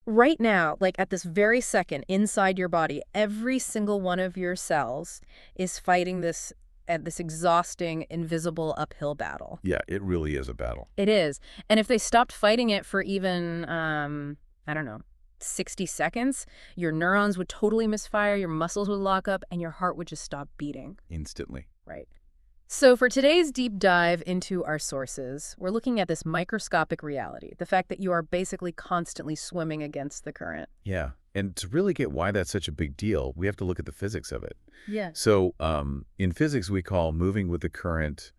Right now, like at this very second, inside your body, every single one of your cells is fighting this exhausting, invisible uphill battle. Yeah, it really is a battle. It is. And if they stopped fighting it for even, I don't know, 60 seconds, your neurons would totally misfire, your muscles would lock up, and your heart would just stop beating. Instantly. Right. So for today's deep dive into our sources, we're looking at this microscopic reality, the fact that you are basically constantly swimming against the current. Yeah. And to really get why that's such a big deal, we have to look at the physics of it. Yeah. So in physics, we call moving with the current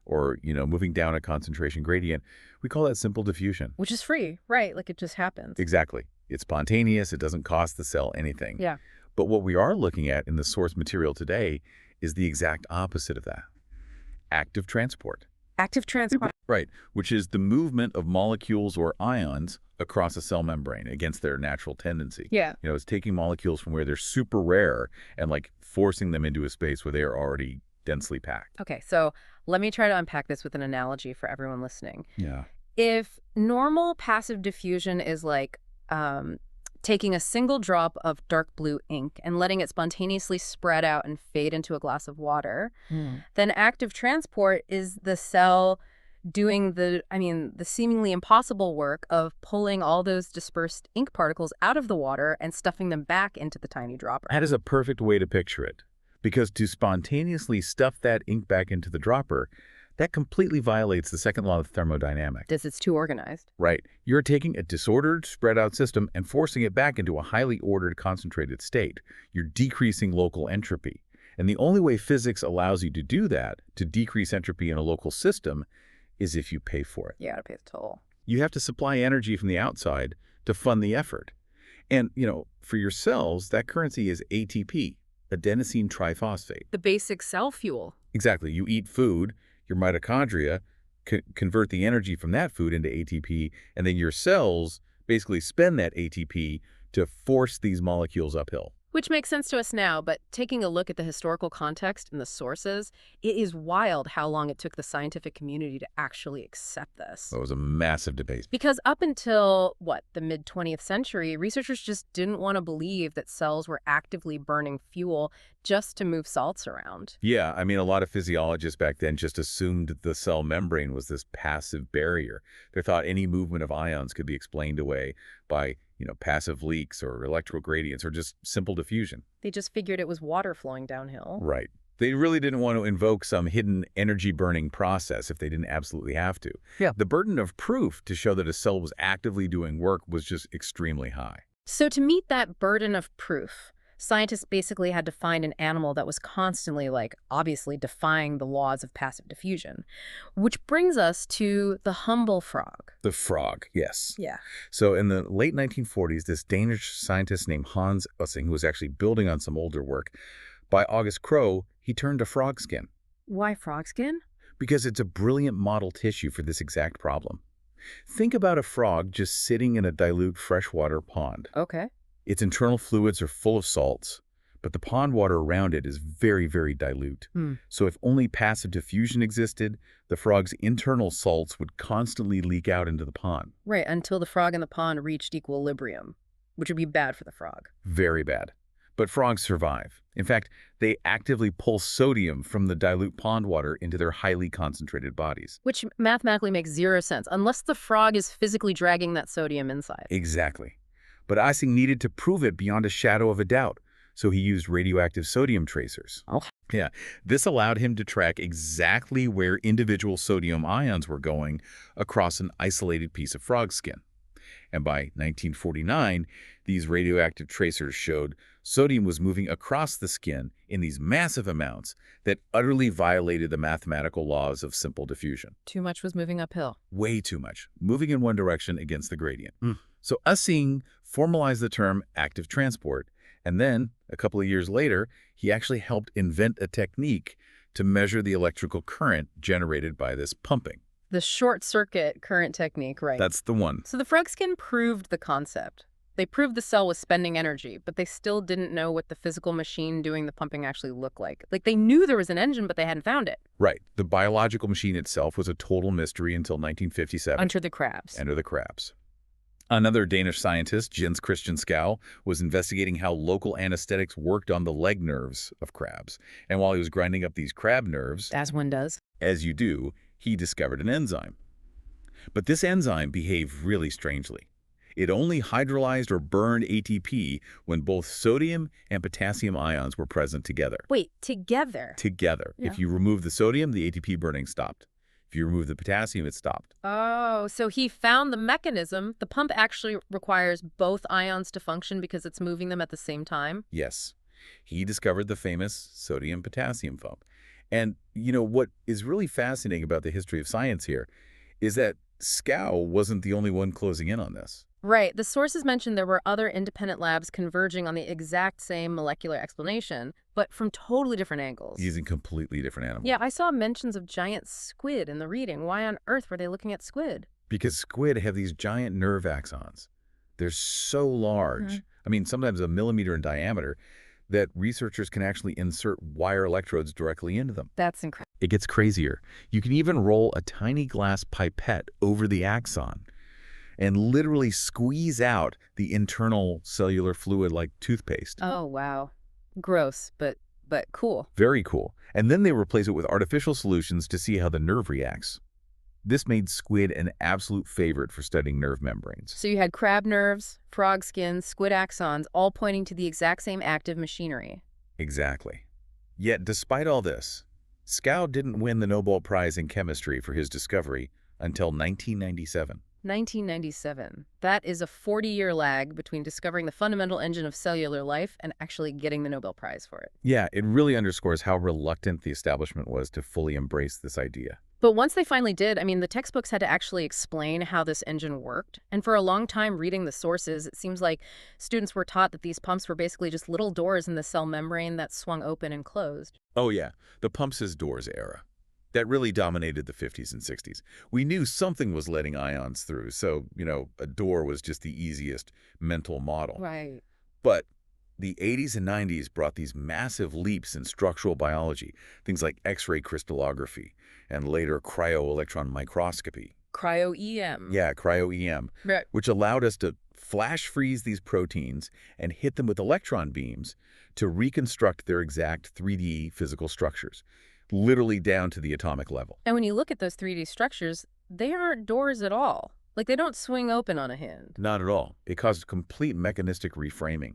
or, moving down a concentration gradient, we call that simple diffusion. Which is free, right? Like it just happens. Exactly. It's spontaneous. It doesn't cost the cell anything. Yeah. But what we are looking at in the source material today is the exact opposite of that. Active transport. Active transport. Right, which is the movement of molecules or ions across a cell membrane against their natural tendency. Yeah. It's taking molecules from where they're super rare and like forcing them into a space where they are already densely packed. Okay, so let me try to unpack this with an analogy for everyone listening. Yeah. If normal passive diffusion is like taking a single drop of dark blue ink and letting it spontaneously spread out and fade into a glass of water, then active transport is the cell doing the seemingly impossible work of pulling all those dispersed ink particles out of the water and stuffing them back into the tiny dropper. That is a perfect way to picture it. Because to spontaneously stuff that ink back into the dropper, that completely violates the second law of thermodynamics. It's too organized. Right. You're taking a disordered, spread-out system and forcing it back into a highly ordered, concentrated state. You're decreasing local entropy. And the only way physics allows you to do that, to decrease entropy in a local system, is if you pay for it. You gotta pay the toll. You have to supply energy from the outside to fund the effort. And, for your cells, that currency is ATP, adenosine triphosphate. The basic cell fuel. Exactly. You eat food, your mitochondria convert the energy from that food into ATP, and then your cells basically spend that ATP to force these molecules uphill. Which makes sense to us now, but taking a look at the historical context and the sources, it is wild how long it took the scientific community to actually accept this. It was a massive debate. Because up until, the mid-20th century, researchers just didn't want to believe that cells were actively burning fuel just to move salts around. Yeah, a lot of physiologists back then just assumed the cell membrane was this passive barrier. They thought any movement of ions could be explained away by passive leaks or electrical gradients or just simple diffusion. They just figured it was water flowing downhill. Right. They really didn't want to invoke some hidden energy-burning process if they didn't absolutely have to. Yeah. The burden of proof to show that a cell was actively doing work was just extremely high. So to meet that burden of proof, scientists basically had to find an animal that was constantly, obviously defying the laws of passive diffusion. Which brings us to the humble frog. The frog, yes. Yeah. So in the late 1940s, this Danish scientist named Hans Ussing, who was actually building on some older work, by August Crow, he turned to frog skin. Why frog skin? Because it's a brilliant model tissue for this exact problem. Think about a frog just sitting in a dilute freshwater pond. Okay. Its internal fluids are full of salts, but the pond water around it is very, very dilute. So if only passive diffusion existed, the frog's internal salts would constantly leak out into the pond. Right, until the frog in the pond reached equilibrium, which would be bad for the frog. Very bad. But frogs survive. In fact, they actively pull sodium from the dilute pond water into their highly concentrated bodies. Which mathematically makes zero sense, unless the frog is physically dragging that sodium inside. Exactly. But Ussing needed to prove it beyond a shadow of a doubt, so he used radioactive sodium tracers. Oh. Yeah, this allowed him to track exactly where individual sodium ions were going across an isolated piece of frog skin. And by 1949, these radioactive tracers showed sodium was moving across the skin in these massive amounts that utterly violated the mathematical laws of simple diffusion. Too much was moving uphill. Way too much, moving in one direction against the gradient. So Ussing formalized the term active transport, and then, a couple of years later, he actually helped invent a technique to measure the electrical current generated by this pumping. The short-circuit current technique, right? That's the one. So the frog skin proved the concept. They proved the cell was spending energy, but they still didn't know what the physical machine doing the pumping actually looked like. They knew there was an engine, but they hadn't found it. Right. The biological machine itself was a total mystery until 1957. Enter the crabs. Enter the crabs. Another Danish scientist, Jens Christian Schou, was investigating how local anesthetics worked on the leg nerves of crabs. And while he was grinding up these crab nerves, As one does. as you do, he discovered an enzyme. But this enzyme behaved really strangely. It only hydrolyzed or burned ATP when both sodium and potassium ions were present together. Wait, together? Together. Yeah. If you remove the sodium, the ATP burning stopped. If you remove the potassium, it stopped. Oh, so he found the mechanism. The pump actually requires both ions to function because it's moving them at the same time? Yes. He discovered the famous sodium-potassium pump. And, what is really fascinating about the history of science here is that Schou wasn't the only one closing in on this. Right. The sources mentioned there were other independent labs converging on the exact same molecular explanation, but from totally different angles. Using completely different animals. Yeah, I saw mentions of giant squid in the reading. Why on earth were they looking at squid? Because squid have these giant nerve axons. They're so large, I mean, sometimes a millimeter in diameter, that researchers can actually insert wire electrodes directly into them. That's incredible. It gets crazier. You can even roll a tiny glass pipette over the axon and literally squeeze out the internal cellular fluid like toothpaste. Oh, wow. Gross, but cool. Very cool. And then they replace it with artificial solutions to see how the nerve reacts. This made squid an absolute favorite for studying nerve membranes. So you had crab nerves, frog skin, squid axons, all pointing to the exact same active machinery. Exactly. Yet, despite all this, Schou didn't win the Nobel Prize in Chemistry for his discovery until 1997. 1997. That is a 40-year lag between discovering the fundamental engine of cellular life and actually getting the Nobel Prize for it. Yeah, it really underscores how reluctant the establishment was to fully embrace this idea. But once they finally did, I mean, the textbooks had to actually explain how this engine worked. And for a long time reading the sources, it seems like students were taught that these pumps were basically just little doors in the cell membrane that swung open and closed. Oh yeah, the pumps as doors era. That really dominated the 50s and 60s. We knew something was letting ions through, so, a door was just the easiest mental model. Right. But the 80s and 90s brought these massive leaps in structural biology, things like X-ray crystallography and later cryo-electron microscopy. Cryo-EM. Yeah, cryo-EM, Right. which allowed us to flash freeze these proteins and hit them with electron beams to reconstruct their exact 3D physical structures, literally down to the atomic level. And when you look at those 3D structures, they aren't doors at all. Like, they don't swing open on a hinge. Not at all. It caused complete mechanistic reframing.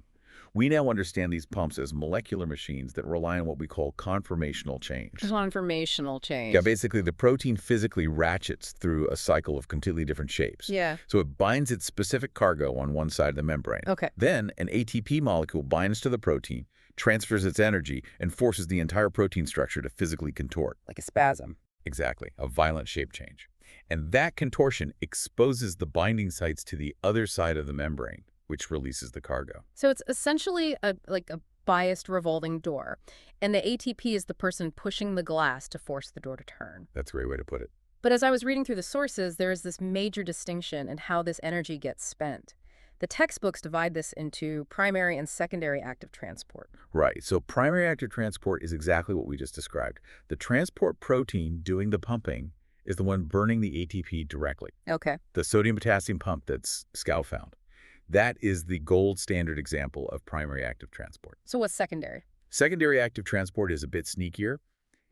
We now understand these pumps as molecular machines that rely on what we call conformational change. Conformational change. Yeah, basically the protein physically ratchets through a cycle of completely different shapes. Yeah. So it binds its specific cargo on one side of the membrane. Okay. Then an ATP molecule binds to the protein, transfers its energy, and forces the entire protein structure to physically contort. Like a spasm. Exactly, a violent shape change. And that contortion exposes the binding sites to the other side of the membrane, which releases the cargo. So it's essentially a biased revolving door. And the ATP is the person pushing the glass to force the door to turn. That's a great way to put it. But as I was reading through the sources, there is this major distinction in how this energy gets spent. The textbooks divide this into primary and secondary active transport. Right. So primary active transport is exactly what we just described. The transport protein doing the pumping is the one burning the ATP directly. Okay. The sodium-potassium pump that Schou found. That is the gold standard example of primary active transport. So what's secondary? Secondary active transport is a bit sneakier.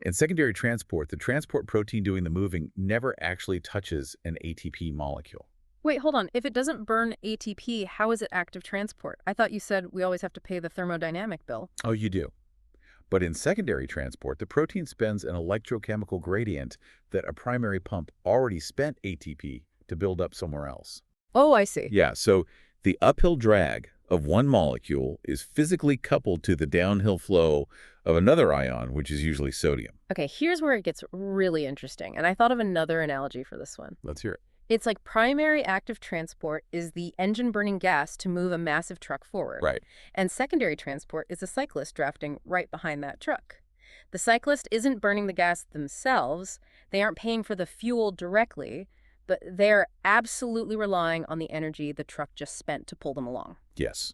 In secondary transport, the transport protein doing the moving never actually touches an ATP molecule. Wait, hold on. If it doesn't burn ATP, how is it active transport? I thought you said we always have to pay the thermodynamic bill. Oh, you do. But in secondary transport, the protein spends an electrochemical gradient that a primary pump already spent ATP to build up somewhere else. Oh, I see. Yeah, so the uphill drag of one molecule is physically coupled to the downhill flow of another ion, which is usually sodium. Okay, here's where it gets really interesting. And I thought of another analogy for this one. Let's hear it. It's like primary active transport is the engine burning gas to move a massive truck forward. Right. And secondary transport is a cyclist drafting right behind that truck. The cyclist isn't burning the gas themselves. They aren't paying for the fuel directly, but they're absolutely relying on the energy the truck just spent to pull them along. Yes,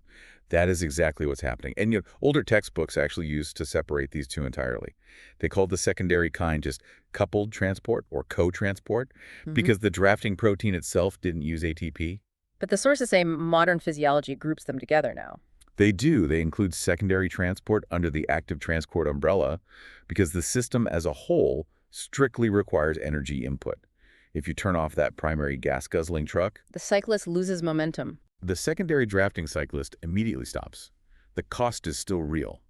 that is exactly what's happening. And older textbooks actually used to separate these two entirely. They called the secondary kind just coupled transport or co-transport because the drafting protein itself didn't use ATP. But the sources say modern physiology groups them together now. They do. They include secondary transport under the active transport umbrella because the system as a whole strictly requires energy input. If you turn off that primary gas-guzzling truck, The cyclist loses momentum. the secondary drafting cyclist immediately stops. The cost is still real.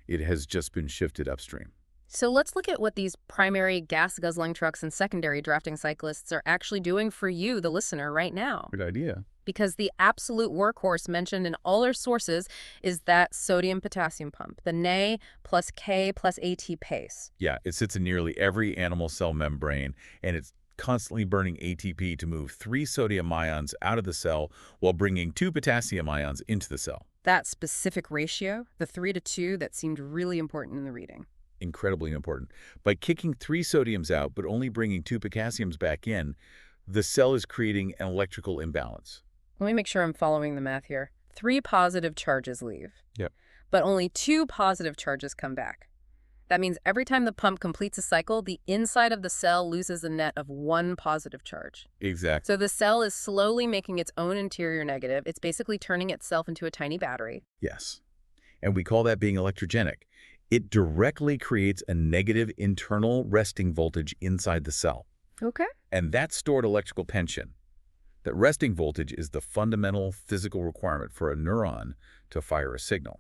It has just been shifted upstream. So let's look at what these primary gas-guzzling trucks and secondary drafting cyclists are actually doing for you, the listener, right now. Good idea. Because the absolute workhorse mentioned in all our sources is that sodium-potassium pump, the Na plus K plus AT pace. Yeah, it sits in nearly every animal cell membrane, and it's constantly burning ATP to move 3 sodium ions out of the cell while bringing 2 potassium ions into the cell. That specific ratio, the 3-to-2, that seemed really important in the reading. Incredibly important. By kicking 3 sodiums out but only bringing 2 potassiums back in, the cell is creating an electrical imbalance. Let me make sure I'm following the math here. 3 positive charges leave. Yep. But only 2 positive charges come back. That means every time the pump completes a cycle, the inside of the cell loses a net of 1 positive charge. Exactly. So the cell is slowly making its own interior negative. It's basically turning itself into a tiny battery. Yes. And we call that being electrogenic. It directly creates a negative internal resting voltage inside the cell. Okay. And that's stored electrical tension. That resting voltage is the fundamental physical requirement for a neuron to fire a signal.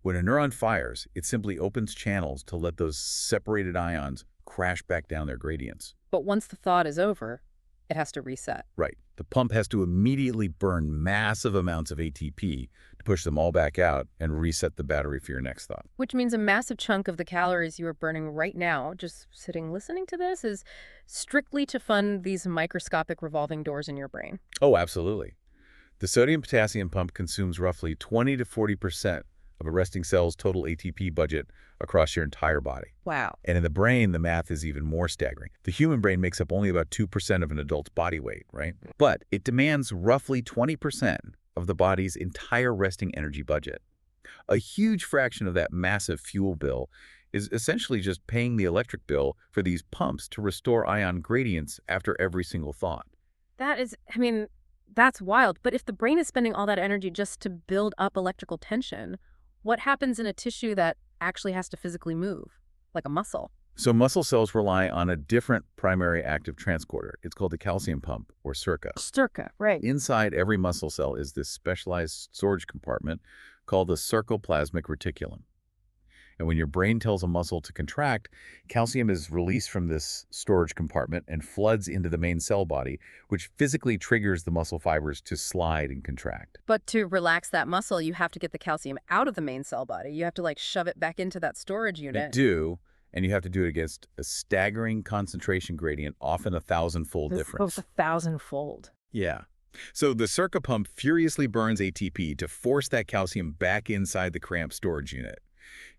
When a neuron fires, it simply opens channels to let those separated ions crash back down their gradients. But once the thought is over, it has to reset. Right. The pump has to immediately burn massive amounts of ATP to push them all back out and reset the battery for your next thought. Which means a massive chunk of the calories you are burning right now, just sitting listening to this, is strictly to fund these microscopic revolving doors in your brain. Oh, absolutely. The sodium-potassium pump consumes roughly 20 to 40% of a resting cell's total ATP budget across your entire body. Wow. And in the brain, the math is even more staggering. The human brain makes up only about 2% of an adult's body weight, right? But it demands roughly 20% of the body's entire resting energy budget. A huge fraction of that massive fuel bill is essentially just paying the electric bill for these pumps to restore ion gradients after every single thought. That is, that's wild. But if the brain is spending all that energy just to build up electrical tension, what happens in a tissue that actually has to physically move, like a muscle? So muscle cells rely on a different primary active transporter. It's called the calcium pump, or SERCA. SERCA, right. Inside every muscle cell is this specialized storage compartment called the sarcoplasmic reticulum. And when your brain tells a muscle to contract, calcium is released from this storage compartment and floods into the main cell body, which physically triggers the muscle fibers to slide and contract. But to relax that muscle, you have to get the calcium out of the main cell body. You have to, shove it back into that storage unit. You do, and you have to do it against a staggering concentration gradient, often 1,000-fold difference. 1,000-fold. Yeah. So the SERCA pump furiously burns ATP to force that calcium back inside the cramped storage unit.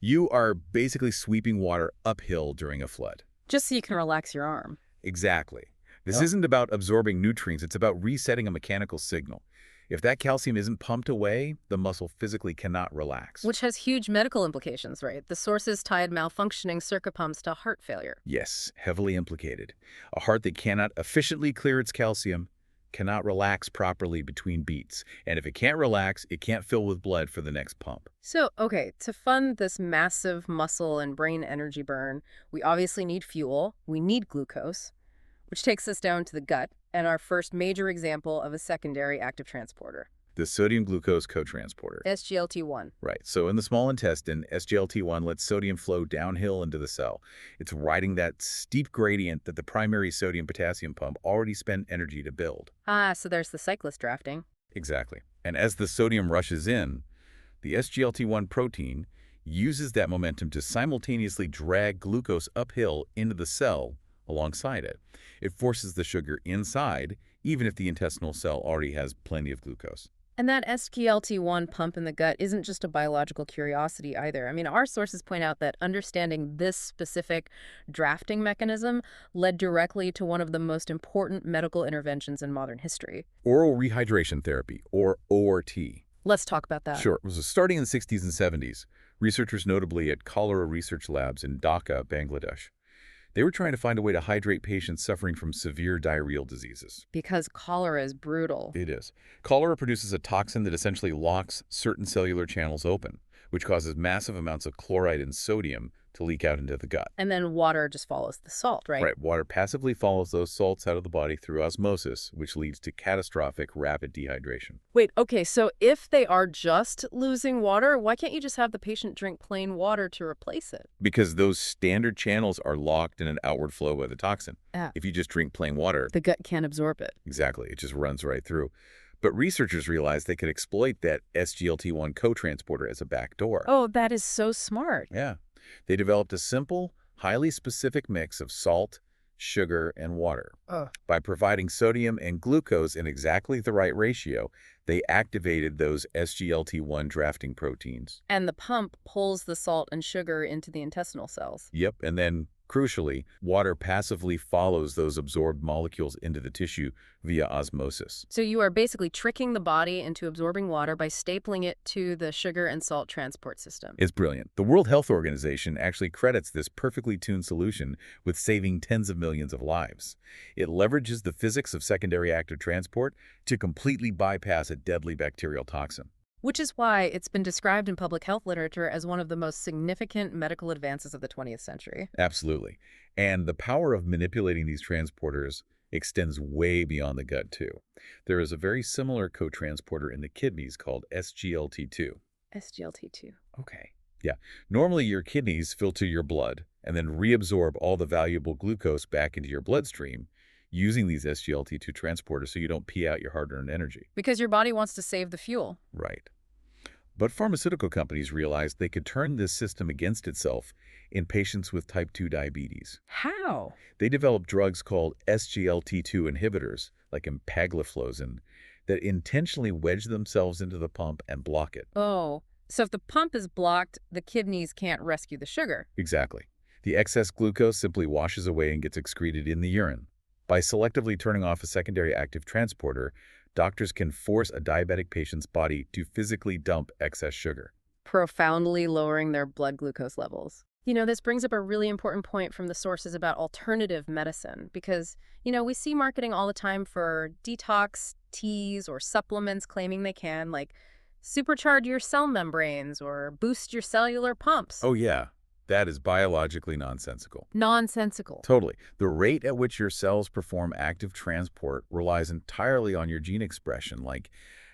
You are basically sweeping water uphill during a flood. Just so you can relax your arm. Exactly. This isn't about absorbing nutrients. It's about resetting a mechanical signal. If that calcium isn't pumped away, the muscle physically cannot relax. Which has huge medical implications, right? The sources tied malfunctioning SERCA pumps to heart failure. Yes, heavily implicated. A heart that cannot efficiently clear its calcium cannot relax properly between beats. And if it can't relax, it can't fill with blood for the next pump. So, okay, to fund this massive muscle and brain energy burn, we obviously need fuel. We need glucose, which takes us down to the gut and our first major example of a secondary active transporter. The sodium-glucose cotransporter. SGLT1. Right. So in the small intestine, SGLT1 lets sodium flow downhill into the cell. It's riding that steep gradient that the primary sodium-potassium pump already spent energy to build. Ah, so there's the cyclist drafting. Exactly. And as the sodium rushes in, the SGLT1 protein uses that momentum to simultaneously drag glucose uphill into the cell alongside it. It forces the sugar inside, even if the intestinal cell already has plenty of glucose. And that SGLT1 pump in the gut isn't just a biological curiosity either. Our sources point out that understanding this specific drafting mechanism led directly to one of the most important medical interventions in modern history. Oral rehydration therapy, or ORT. Let's talk about that. Sure. It was starting in the 60s and 70s. Researchers, notably at Cholera Research Labs in Dhaka, Bangladesh, They were trying to find a way to hydrate patients suffering from severe diarrheal diseases. Because cholera is brutal. It is. Cholera produces a toxin that essentially locks certain cellular channels open, which causes massive amounts of chloride and sodium to leak out into the gut. And then water just follows the salt, right? Right. Water passively follows those salts out of the body through osmosis, which leads to catastrophic rapid dehydration. Wait, okay, so if they are just losing water, why can't you just have the patient drink plain water to replace it? Because those standard channels are locked in an outward flow by the toxin. Ah. If you just drink plain water, The gut can't absorb it. exactly, it just runs right through. But researchers realized they could exploit that SGLT1 cotransporter as a backdoor. Oh, that is so smart. Yeah. They developed a simple, highly specific mix of salt, sugar, and water. By providing sodium and glucose in exactly the right ratio, they activated those SGLT1 drafting proteins. And the pump pulls the salt and sugar into the intestinal cells. Yep, and then, crucially, water passively follows those absorbed molecules into the tissue via osmosis. So you are basically tricking the body into absorbing water by stapling it to the sugar and salt transport system. It's brilliant. The World Health Organization actually credits this perfectly tuned solution with saving tens of millions of lives. It leverages the physics of secondary active transport to completely bypass a deadly bacterial toxin. Which is why it's been described in public health literature as one of the most significant medical advances of the 20th century. Absolutely. And the power of manipulating these transporters extends way beyond the gut, too. There is a very similar cotransporter in the kidneys called SGLT2. SGLT2. Okay. Yeah. Normally, your kidneys filter your blood and then reabsorb all the valuable glucose back into your bloodstream using these SGLT2 transporters so you don't pee out your hard-earned energy. Because your body wants to save the fuel. Right. But pharmaceutical companies realized they could turn this system against itself in patients with type 2 diabetes. How? They developed drugs called SGLT2 inhibitors, like empagliflozin, that intentionally wedge themselves into the pump and block it. Oh, so if the pump is blocked, the kidneys can't rescue the sugar. Exactly. The excess glucose simply washes away and gets excreted in the urine. By selectively turning off a secondary active transporter, doctors can force a diabetic patient's body to physically dump excess sugar. Profoundly lowering their blood glucose levels. You know, this brings up a really important point from the sources about alternative medicine because, we see marketing all the time for detox teas or supplements claiming they can, like, supercharge your cell membranes or boost your cellular pumps. Oh, yeah. That is biologically nonsensical. Nonsensical. Totally. The rate at which your cells perform active transport relies entirely on your gene expression, like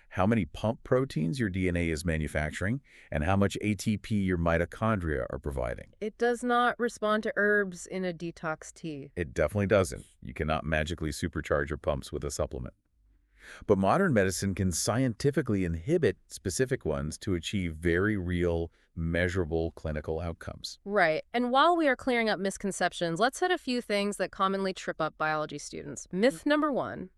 how many pump proteins your DNA is manufacturing and how much ATP your mitochondria are providing. It does not respond to herbs in a detox tea. It definitely doesn't. You cannot magically supercharge your pumps with a supplement. But modern medicine can scientifically inhibit specific ones to achieve very real, measurable clinical outcomes. Right. And while we are clearing up misconceptions, let's hit a few things that commonly trip up biology students. Myth number 1,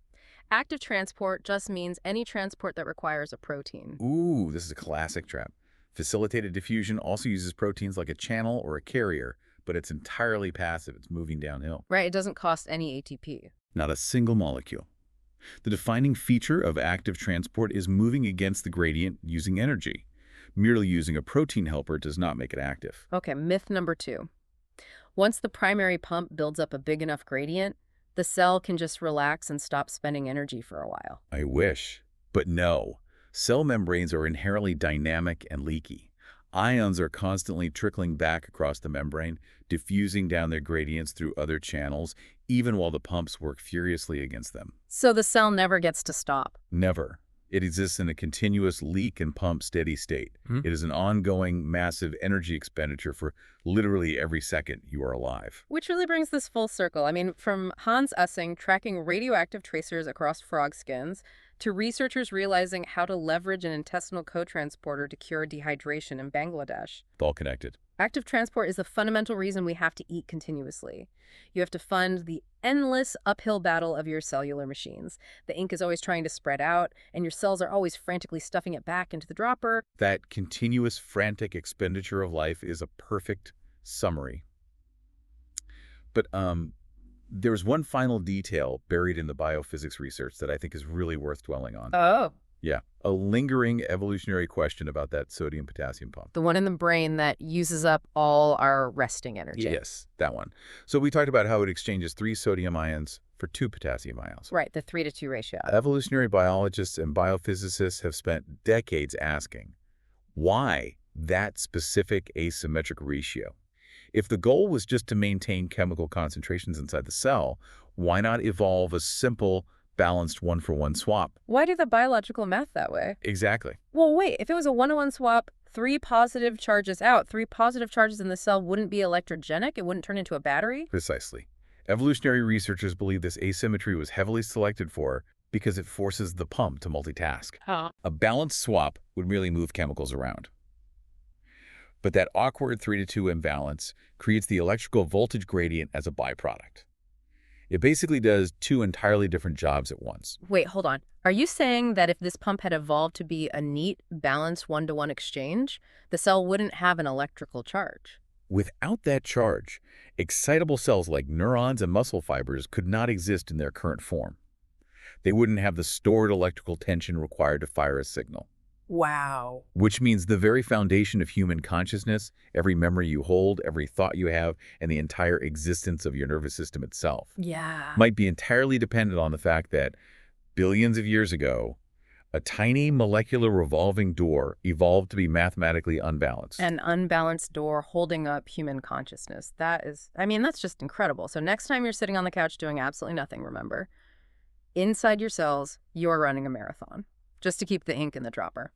active transport just means any transport that requires a protein. Ooh, this is a classic trap. Facilitated diffusion also uses proteins like a channel or a carrier, but it's entirely passive. It's moving downhill. Right. It doesn't cost any ATP. Not a single molecule. The defining feature of active transport is moving against the gradient using energy. Merely using a protein helper does not make it active. Okay, myth number 2. Once the primary pump builds up a big enough gradient, the cell can just relax and stop spending energy for a while. I wish. But no. Cell membranes are inherently dynamic and leaky. Ions are constantly trickling back across the membrane, diffusing down their gradients through other channels, even while the pumps work furiously against them. So the cell never gets to stop. Never. It exists in a continuous leak and pump steady state. It is an ongoing, massive energy expenditure for literally every second you are alive. Which really brings this full circle. I mean, from Hans Essing tracking radioactive tracers across frog skins to researchers realizing how to leverage an intestinal cotransporter to cure dehydration in Bangladesh. It's all connected. Active transport is the fundamental reason we have to eat continuously. You have to fund the endless uphill battle of your cellular machines. The ink is always trying to spread out, and your cells are always frantically stuffing it back into the dropper. That continuous, frantic expenditure of life is a perfect summary. But there's one final detail buried in the biophysics research that I think is really worth dwelling on. Oh. Yeah, a lingering evolutionary question about that sodium-potassium pump. The one in the brain that uses up all our resting energy. Yes, that one. So we talked about how it exchanges 3 sodium ions for 2 potassium ions. Right, the 3-to-2 ratio. Evolutionary biologists and biophysicists have spent decades asking, why that specific asymmetric ratio? If the goal was just to maintain chemical concentrations inside the cell, why not evolve a simple, balanced one-for-one swap? Why do the biological math that way? Exactly. Well, wait, if it was a 1-to-1 swap, 3 positive charges out, 3 positive charges in the cell wouldn't be electrogenic? It wouldn't turn into a battery? Precisely. Evolutionary researchers believe this asymmetry was heavily selected for because it forces the pump to multitask. Huh. A balanced swap would merely move chemicals around. But that awkward 3-to-2 imbalance creates the electrical voltage gradient as a byproduct. It basically does 2 entirely different jobs at once. Wait, hold on. Are you saying that if this pump had evolved to be a neat, balanced 1-to-1 exchange, the cell wouldn't have an electrical charge? Without that charge, excitable cells like neurons and muscle fibers could not exist in their current form. They wouldn't have the stored electrical tension required to fire a signal. Wow. Which means the very foundation of human consciousness, every memory you hold, every thought you have, and the entire existence of your nervous system itself, Yeah. might be entirely dependent on the fact that billions of years ago, a tiny molecular revolving door evolved to be mathematically unbalanced. An unbalanced door holding up human consciousness. That's just incredible. So next time you're sitting on the couch doing absolutely nothing, remember, inside your cells, you're running a marathon, just to keep the ink in the dropper.